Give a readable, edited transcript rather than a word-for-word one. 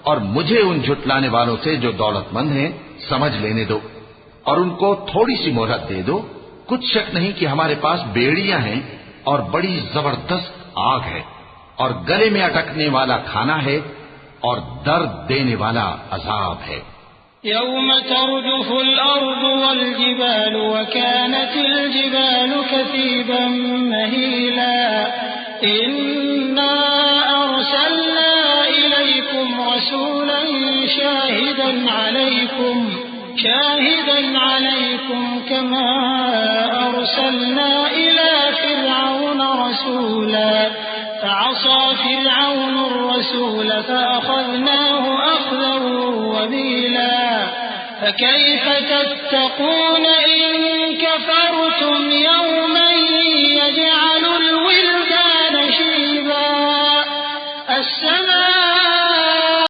اور مجھے ان جھٹلانے والوں سے جو دولت مند ہیں سمجھ لینے دو، اور ان کو تھوڑی سی مہلت دے دو۔ کچھ شک نہیں کہ ہمارے پاس بیڑیاں ہیں اور بڑی زبردست آگ ہے، اور گلے میں اٹکنے والا کھانا ہے، اور درد دینے والا عذاب ہے۔ يوم ترجف الأرض والجبال وكانت الجبال كثيبا مهيلا إنا أرسلنا إليكم رسولا شاهدا عليكم كما أرسلنا إلى فرعون رسولا فعصى فرعون الرسول فأخذناه أخذا وبيلا فكيف تتقون إن كفرتم يوما يجعل